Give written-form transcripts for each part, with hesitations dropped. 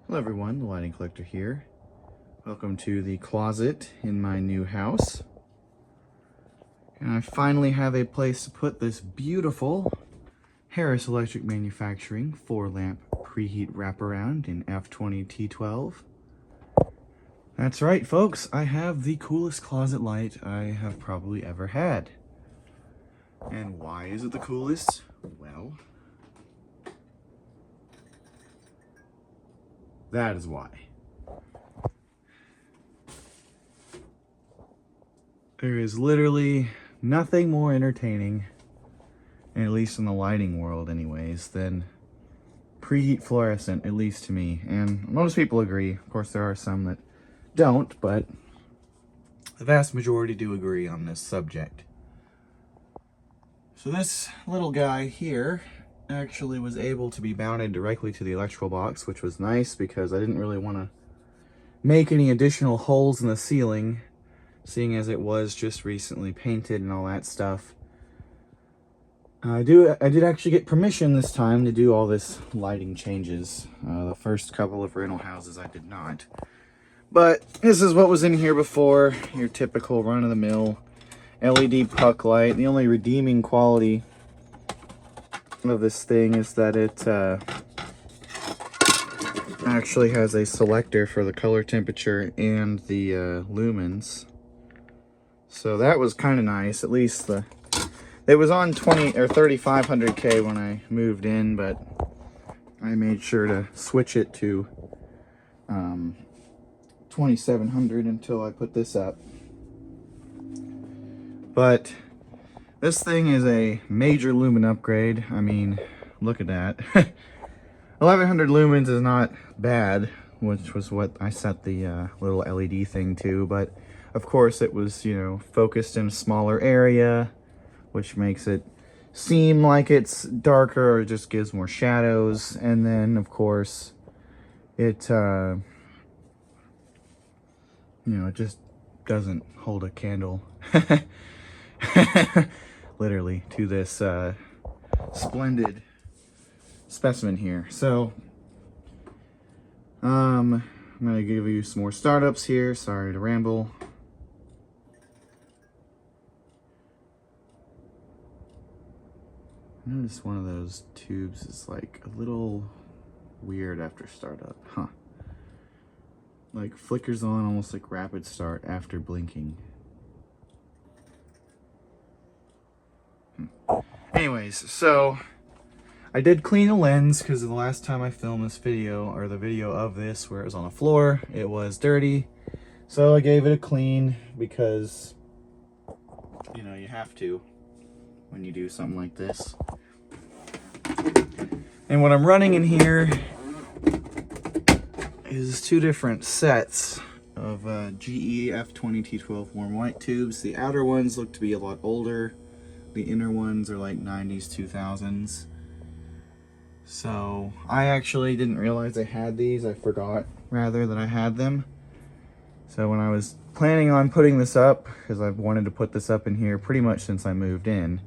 Hello everyone, the lighting collector here. Welcome to the closet in my new house. And I finally have a place to put this beautiful Harris Electric Manufacturing 4-lamp preheat wraparound in F20T12. That's right folks, I have the coolest closet light I have probably ever had. And why is it the coolest? Well, that is why. There is literally nothing more entertaining, at least in the lighting world anyways, than preheat fluorescent, at least to me. And most people agree. Of course, there are some that don't, but the vast majority do agree on this subject. So this little guy here actually was able to be mounted directly to the electrical box, which was nice because I didn't really want to make any additional holes in the ceiling, seeing as it was just recently painted and all that stuff. I did actually get permission this time to do all this lighting changes. The first couple of rental houses I did not. But this is what was in here before, your typical run-of-the-mill LED puck light. The only redeeming quality of this thing is that it actually has a selector for the color temperature and the lumens. So that was kind of nice. At least it was on 20 or 3500K when I moved in, but I made sure to switch it to 2700 until I put this up. But this thing is a major lumen upgrade. I mean, look at that. 1100 lumens is not bad, which was what I set the little LED thing to, but of course it was, you know, focused in a smaller area, which makes it seem like it's darker or just gives more shadows. And then of course it you know, it just doesn't hold a candle literally to this splendid specimen here. So I'm gonna give you some more startups here. Sorry to ramble. Notice one of those tubes is like a little weird after startup, huh? Like flickers on almost like rapid start after blinking. Anyways, so I did clean the lens because the last time I filmed this video, or the video of this where it was on the floor, it was dirty. So I gave it a clean because, you know, you have to when you do something like this. And what I'm running in here is two different sets of GE F20T12 warm white tubes. The outer ones look to be a lot older. The inner ones are like 90s, 2000s. So I actually didn't realize I had these. I forgot, rather, that I had them. So when I was planning on putting this up, because I've wanted to put this up in here pretty much since I moved in,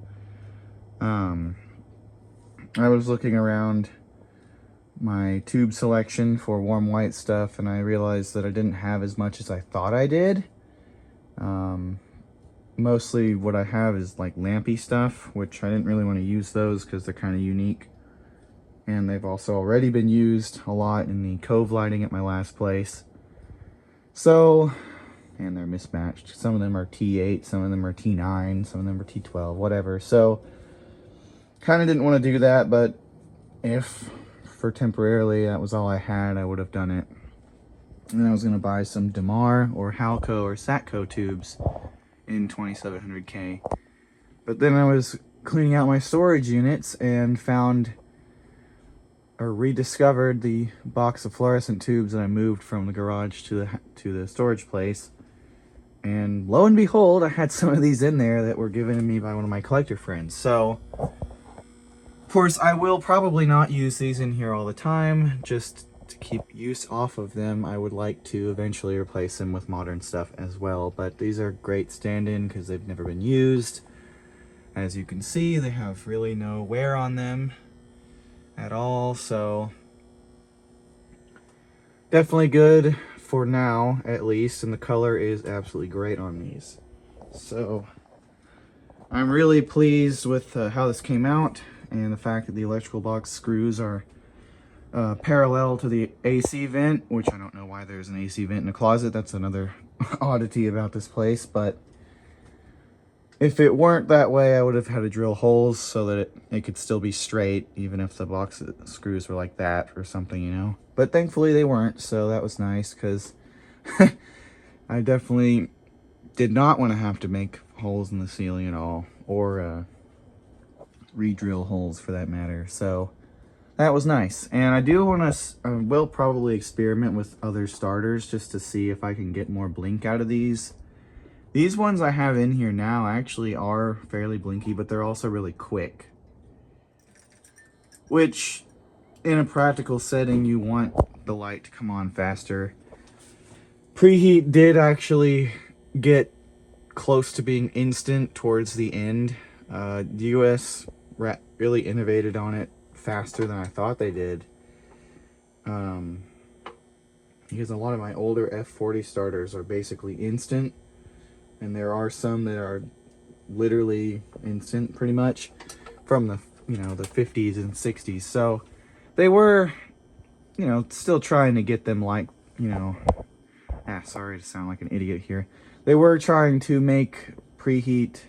I was looking around my tube selection for warm white stuff, and I realized that I didn't have as much as I thought I did. Mostly what I have is like lampy stuff, which I didn't really want to use those because they're kind of unique. And they've also already been used a lot in the cove lighting at my last place. So, and they're mismatched. Some of them are T8, some of them are T9, some of them are T12, whatever. So, kind of didn't want to do that, but if for temporarily that was all I had, I would have done it. And I was going to buy some Demar or Halco or Satco tubes in 2700K. But then I was cleaning out my storage units and found or rediscovered the box of fluorescent tubes that I moved from the garage to the storage place. And lo and behold, I had some of these in there that were given to me by one of my collector friends. So, of course, I will probably not use these in here all the time. Just to keep use off of them, I would like to eventually replace them with modern stuff as well. But these are great stand-in because they've never been used. As you can see, they have really no wear on them at all. So definitely good for now, at least, and the color is absolutely great on these. So I'm really pleased with how this came out, and the fact that the electrical box screws are parallel to the AC vent, which I don't know why there's an AC vent in a closet. That's another oddity about this place, but if it weren't that way, I would have had to drill holes so that it could still be straight, even if the box screws were like that or something, you know. But thankfully they weren't, so that was nice, because I definitely did not want to have to make holes in the ceiling at all, or re-drill holes for that matter. So that was nice. And I do want to, will probably experiment with other starters just to see if I can get more blink out of these. These ones I have in here now actually are fairly blinky, but they're also really quick. Which, in a practical setting, you want the light to come on faster. Preheat did actually get close to being instant towards the end. The US really innovated on it faster than I thought they did. Because a lot of my older F40 starters are basically instant. And there are some that are literally instant, pretty much, from the, you know, the 50s and 60s. So they were, you know, still trying to get them like, you know, sorry to sound like an idiot here. They were trying to make preheat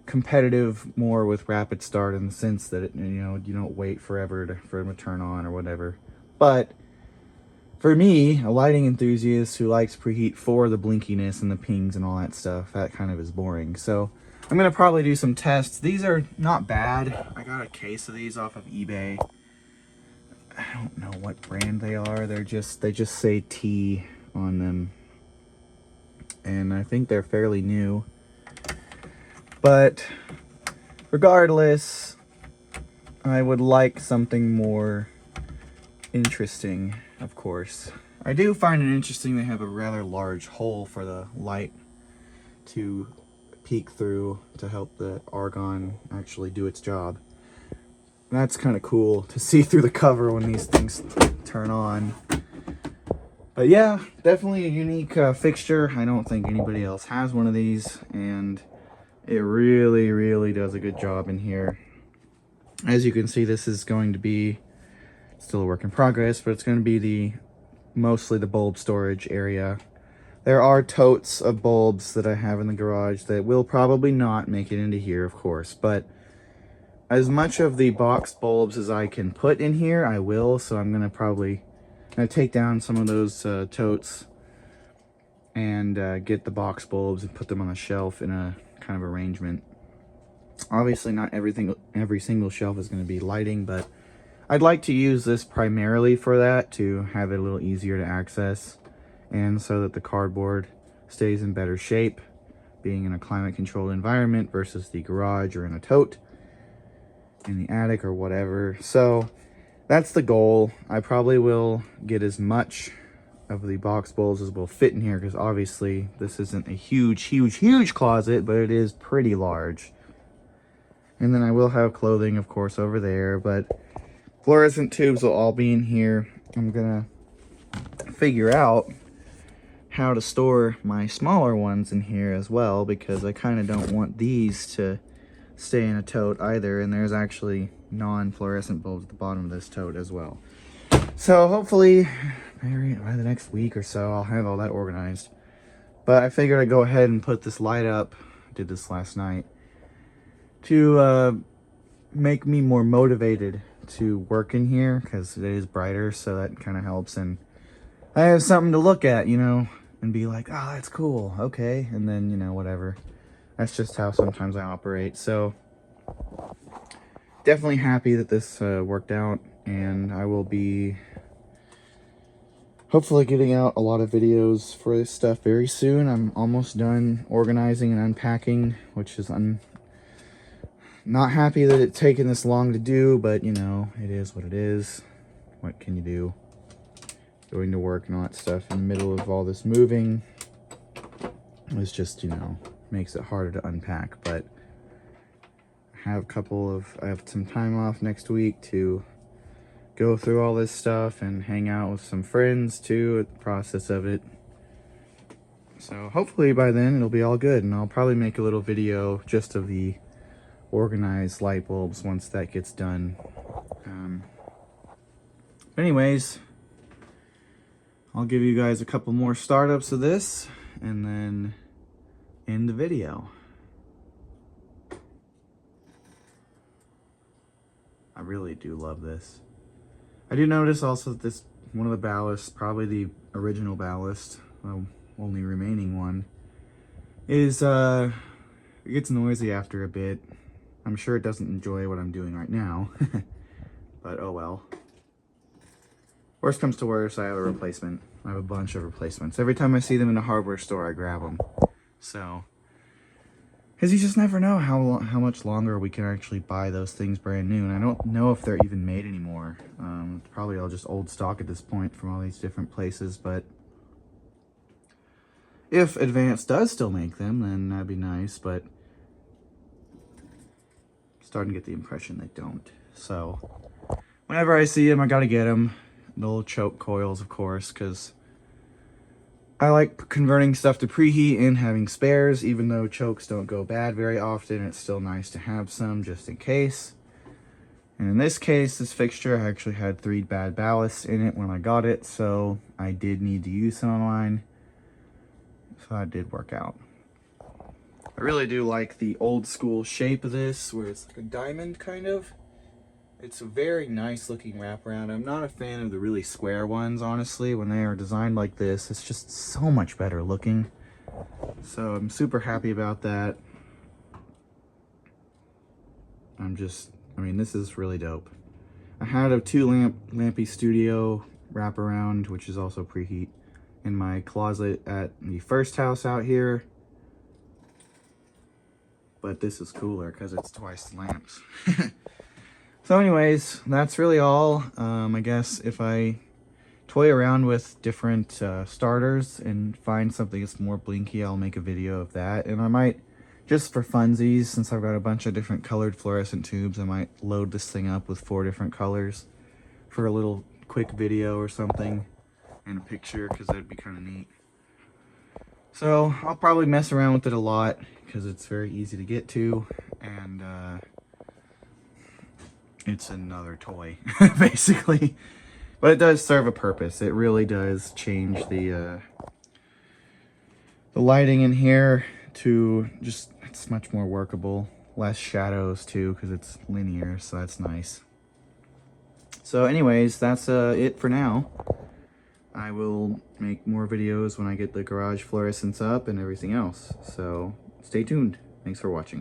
competitive more with rapid start, in the sense that it, you know, you don't wait forever for them to turn on or whatever. But for me, a lighting enthusiast who likes preheat for the blinkiness and the pings and all that stuff, that kind of is boring. So I'm going to probably do some tests. These are not bad. I got a case of these off of eBay. I don't know what brand they are. They just say T on them. And I think they're fairly new. But regardless, I would like something more interesting, of course. I do find it interesting they have a rather large hole for the light to peek through to help the argon actually do its job. That's kind of cool to see through the cover when these things turn on. But yeah, definitely a unique fixture. I don't think anybody else has one of these, and it really, really does a good job in here. As you can see, this is going to be still a work in progress, but it's going to be mostly the bulb storage area. There are totes of bulbs that I have in the garage that will probably not make it into here, of course, but as much of the box bulbs as I can put in here, I will. So I'm going to probably take down some of those totes and get the box bulbs and put them on a shelf in a kind of arrangement. Obviously not every single shelf is going to be lighting, but I'd like to use this primarily for that, to have it a little easier to access, and so that the cardboard stays in better shape, being in a climate controlled environment versus the garage or in a tote in the attic or whatever. So that's the goal. I probably will get as much of the box bulbs as will fit in here, because obviously this isn't a huge closet, but it is pretty large. And then I will have clothing, of course, over there, but fluorescent tubes will all be in here. I'm gonna figure out how to store my smaller ones in here as well, because I kind of don't want these to stay in a tote either, and there's actually non-fluorescent bulbs at the bottom of this tote as well. So hopefully maybe by the next week or so I'll have all that organized. But I figured I'd go ahead and put this light up. I did this last night to make me more motivated to work in here, because it is brighter, so that kind of helps, and I have something to look at, you know, and be like, oh, that's cool, okay, and then, you know, whatever. That's just how sometimes I operate. So definitely happy that this worked out, and I will be hopefully getting out a lot of videos for this stuff very soon. I'm almost done organizing and unpacking, which is not happy that it's taken this long to do, but you know, it is what it is. What can you do? Going to work and all that stuff in the middle of all this moving is just, you know, makes it harder to unpack. But I have some time off next week to go through all this stuff and hang out with some friends too at the process of it. So hopefully by then it'll be all good, and I'll probably make a little video just of the organized light bulbs once that gets done. Anyways, I'll give you guys a couple more startups of this and then end the video. I really do love this. I do notice also that this, one of the ballasts, probably the original ballast, only remaining one, is it gets noisy after a bit. I'm sure it doesn't enjoy what I'm doing right now, but oh well. Worst comes to worst, I have a replacement. I have a bunch of replacements. Every time I see them in a hardware store, I grab them. So, because you just never know how much longer we can actually buy those things brand new. And I don't know if they're even made anymore. Probably all just old stock at this point from all these different places. But if Advance does still make them, then that'd be nice. But I'm starting to get the impression they don't. So whenever I see them, I gotta get them. The little choke coils, of course, because I like converting stuff to preheat and having spares. Even though chokes don't go bad very often, it's still nice to have some just in case. And in this case, this fixture actually had 3 bad ballasts in it when I got it, so I did need to use some of mine. So that did work out. I really do like the old school shape of this, where it's like a diamond kind of. It's a very nice looking wraparound. I'm not a fan of the really square ones, honestly. When they are designed like this, it's just so much better looking. So I'm super happy about that. I mean, this is really dope. I had a 2-lampy studio wraparound, which is also preheat, in my closet at the first house out here. But this is cooler because it's twice the lamps. So anyways, that's really all. I guess if I toy around with different starters and find something that's more blinky, I'll make a video of that. And I might, just for funsies, since I've got a bunch of different colored fluorescent tubes, I might load this thing up with 4 different colors for a little quick video or something and a picture, because that'd be kind of neat. So I'll probably mess around with it a lot because it's very easy to get to, and it's another toy, basically. But it does serve a purpose. It really does change the lighting in here to just, it's much more workable. Less shadows too, because it's linear, so that's nice. So anyways, that's it for now. I will make more videos when I get the garage fluorescents up and everything else. So stay tuned. Thanks for watching.